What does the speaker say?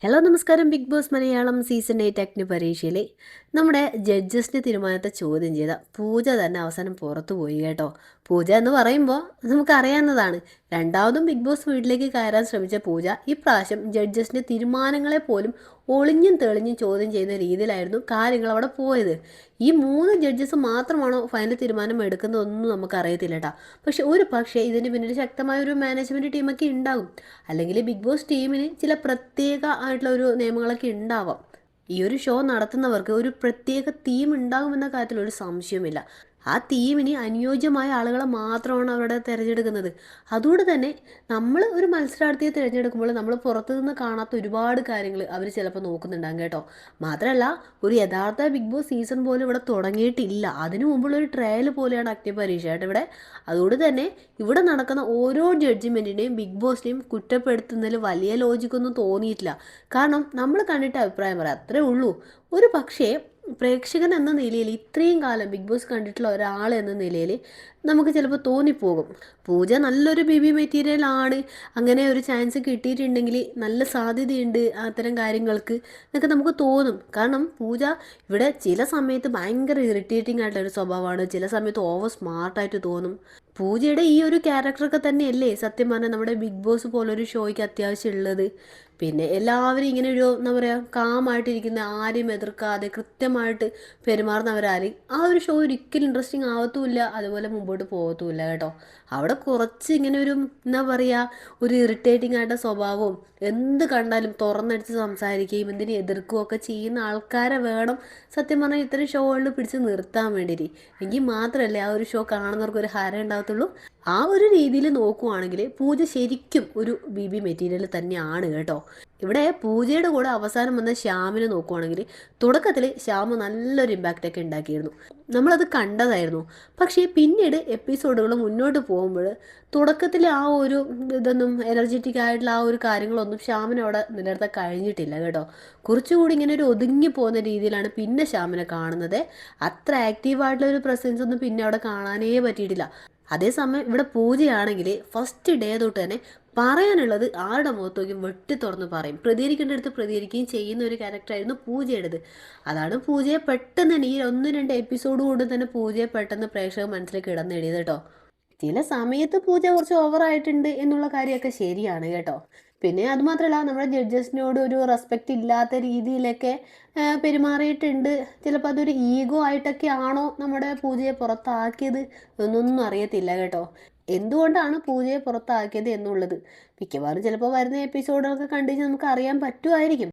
Hello നമസ്കാരം. Big boss Malayalam season 8 അഗ്നിപരീക്ഷയിലെ നമ്മുടെ ജഡ്ജസിൻ്റെ തീരുമാനത്തെ ചോദ്യം ചെയ്ത പൂജ തന്നെ അവസാനം പുറത്തു പോയി കേട്ടോ. പൂജ എന്ന് പറയുമ്പോൾ നമുക്കറിയാവുന്നതാണ്. രണ്ടാമതും ബിഗ് ബോസ് വീട്ടിലേക്ക് കയറാൻ ശ്രമിച്ച പൂജ ഇപ്രാവശ്യം ജഡ്ജസിൻ്റെ തീരുമാനങ്ങളെ പോലും ഒളിഞ്ഞും തെളിഞ്ഞും ചോദ്യം ചെയ്യുന്ന രീതിയിലായിരുന്നു കാര്യങ്ങൾ അവിടെ പോയത്. ഈ 3 ജഡ്ജസ് മാത്രമാണോ ഫൈനൽ തീരുമാനം എടുക്കുന്നതൊന്നും നമുക്കറിയത്തില്ല കേട്ടോ. പക്ഷെ ഒരു പക്ഷേ ഇതിന് പിന്നിൽ ശക്തമായ ഒരു മാനേജ്മെൻറ്റ് ടീമൊക്കെ ഉണ്ടാകും. അല്ലെങ്കിൽ ബിഗ് ബോസ് ടീമിന് ചില പ്രത്യേക ആയിട്ടുള്ള ഒരു നിയമങ്ങളൊക്കെ ഉണ്ടാവാം. ഈ ഒരു ഷോ നടത്തുന്നവർക്ക് ഒരു പ്രത്യേക തീം ഉണ്ടാകുമെന്ന കാര്യത്തിൽ ഒരു സംശയവുമില്ല. ആ തീമിന് അനുയോജ്യമായ ആളുകളെ മാത്രമാണ് അവിടെ തിരഞ്ഞെടുക്കുന്നത്. അതുകൊണ്ട് തന്നെ നമ്മൾ ഒരു മത്സരാർത്ഥിയെ തിരഞ്ഞെടുക്കുമ്പോൾ നമ്മൾ പുറത്തു നിന്ന് കാണാത്ത ഒരുപാട് കാര്യങ്ങൾ അവർ ചിലപ്പോൾ നോക്കുന്നുണ്ടാകും കേട്ടോ. മാത്രമല്ല, ഒരു യഥാർത്ഥ ബിഗ് ബോസ് സീസൺ പോലും ഇവിടെ തുടങ്ങിയിട്ടില്ല. അതിനു മുമ്പുള്ള ഒരു ട്രയൽ പോലെയാണ് അഗ്നിപരീക്ഷ കേട്ടോ ഇവിടെ. അതുകൊണ്ട് തന്നെ ഇവിടെ നടക്കുന്ന ഓരോ ജഡ്ജിമെൻറ്റിനെയും ബിഗ് ബോസിനെയും കുറ്റപ്പെടുത്തുന്നതിൽ വലിയ ലോജിക്കൊന്നും തോന്നിയിട്ടില്ല. കാരണം നമ്മൾ കണ്ടിട്ട് അഭിപ്രായം പറയാം, അത്രേ ഉള്ളൂ. ഒരു പക്ഷേ പ്രേക്ഷകൻ എന്ന നിലയിൽ ഇത്രയും കാലം ബിഗ് ബോസ് കണ്ടിട്ടുള്ള ഒരാൾ എന്ന നിലയിൽ നമുക്ക് ചിലപ്പോൾ തോന്നിപ്പോകും, പൂജ നല്ലൊരു ബേബി മെറ്റീരിയൽ ആണ്, അങ്ങനെ ഒരു ചാൻസ് കിട്ടിയിട്ടുണ്ടെങ്കിൽ നല്ല സാധ്യതയുണ്ട് അത്തരം കാര്യങ്ങൾക്ക് എന്നൊക്കെ നമുക്ക് തോന്നും. കാരണം പൂജ ഇവിടെ ചില സമയത്ത് ഭയങ്കര ഇറിറ്റേറ്റിംഗ് ആയിട്ടുള്ളൊരു സ്വഭാവമാണ്, ചില സമയത്ത് ഓവർ സ്മാർട്ടായിട്ട് തോന്നും. പൂജയുടെ ഈ ഒരു ക്യാരക്ടറൊക്കെ തന്നെയല്ലേ സത്യം പറഞ്ഞാൽ നമ്മുടെ ബിഗ് ബോസ് പോലൊരു ഷോയ്ക്ക് അത്യാവശ്യം ഉള്ളത്. പിന്നെ എല്ലാവരും ഇങ്ങനെ ഒരു എന്താ പറയുക, കാമായിട്ടിരിക്കുന്ന, ആരെയും എതിർക്കാതെ കൃത്യമായിട്ട് പെരുമാറുന്നവരാരും ആ ഒരു ഷോ ഒരിക്കലും ഇൻട്രസ്റ്റിംഗ് ആവത്തുമില്ല, അതുപോലെ മുമ്പോട്ട് പോകത്തുമില്ല കേട്ടോ. അവിടെ കുറച്ച് ഇങ്ങനെ ഒരു എന്താ പറയുക, ഒരു ഇറിറ്റേറ്റിംഗ് ആയിട്ട് സ്വഭാവവും, എന്ത് കണ്ടാലും തുറന്നടിച്ച് സംസാരിക്കുകയും എന്തിനും എതിർക്കുകയും ഒക്കെ ചെയ്യുന്ന ആൾക്കാരെ വേണം സത്യം പറഞ്ഞാൽ ഇത്തരം ഷോകളിൽ പിടിച്ച് നിർത്താൻ വേണ്ടിയിട്ട്. എങ്കിൽ മാത്രമല്ലേ ആ ഒരു ഷോ കാണുന്നവർക്ക് ഒരു ഹരം ഉണ്ടാകത്തുള്ളൂ. ആ ഒരു രീതിയിൽ നോക്കുവാണെങ്കിൽ പൂജ ശരിക്കും ഒരു ബി മെറ്റീരിയൽ തന്നെയാണ് കേട്ടോ. ഇവിടെ പൂജയുടെ കൂടെ അവസാനം വന്ന ശ്യാമിനെ നോക്കുവാണെങ്കിൽ തുടക്കത്തിൽ ശ്യാമ് നല്ലൊരു ഇമ്പാക്റ്റൊക്കെ ഉണ്ടാക്കിയിരുന്നു, നമ്മളത് കണ്ടതായിരുന്നു. പക്ഷേ പിന്നീട് എപ്പിസോഡുകൾ മുന്നോട്ട് പോകുമ്പോൾ തുടക്കത്തിൽ ആ ഒരു ഇതൊന്നും എനർജറ്റിക് ആയിട്ടുള്ള ആ ഒരു കാര്യങ്ങളൊന്നും ശ്യാമിനെ അവിടെ നിലനിർത്താൻ കഴിഞ്ഞിട്ടില്ല കേട്ടോ. കുറച്ചുകൂടി ഇങ്ങനെ ഒരു ഒതുങ്ങി പോകുന്ന രീതിയിലാണ് പിന്നെ ശ്യാമിനെ കാണുന്നത്. അത്ര ആക്റ്റീവായിട്ടുള്ള ഒരു പ്രസൻസ് ഒന്നും പിന്നെ അവിടെ കാണാനേ പറ്റിയിട്ടില്ല. അതേസമയം ഇവിടെ പൂജയാണെങ്കിൽ ഫസ്റ്റ് ഡേ തൊട്ട് തന്നെ പറയാനുള്ളത് ആരുടെ മുഖത്തോക്കും വെട്ടി തുറന്ന് പറയും, പ്രതികരിക്കേണ്ടടുത്ത് പ്രതികരിക്കുകയും ചെയ്യുന്ന ഒരു ക്യാരക്ടറായിരുന്നു പൂജയുടേത്. അതാണ് പൂജയെ പെട്ടെന്ന് തന്നെ ഈ 1-2 എപ്പിസോഡ് കൊണ്ട് തന്നെ പൂജയെ പെട്ടെന്ന് പ്രേക്ഷക മനസ്സിലേക്ക് ഇടം നേടിയത് കേട്ടോ. ചില സമയത്ത് പൂജ കുറച്ച് ഓവറായിട്ടുണ്ട് എന്നുള്ള കാര്യമൊക്കെ ശരിയാണ് കേട്ടോ. പിന്നെ അതുമാത്രമല്ല, നമ്മുടെ ജഡ്ജസിനോട് ഒരു റെസ്പെക്റ്റ് ഇല്ലാത്ത രീതിയിലൊക്കെ പെരുമാറിയിട്ടുണ്ട്. ചിലപ്പോൾ അതൊരു ഈഗോ ആയിട്ടൊക്കെ ആണോ നമ്മുടെ പൂജയെ പുറത്താക്കിയത് എന്നൊന്നും അറിയത്തില്ല കേട്ടോ. എന്തുകൊണ്ടാണ് പൂജയെ പുറത്താക്കിയത് എന്നുള്ളത് മിക്കവാറും ചിലപ്പോൾ വരുന്ന എപ്പിസോഡുകളൊക്കെ കണ്ടു കഴിഞ്ഞാൽ നമുക്ക് അറിയാൻ പറ്റുമായിരിക്കും.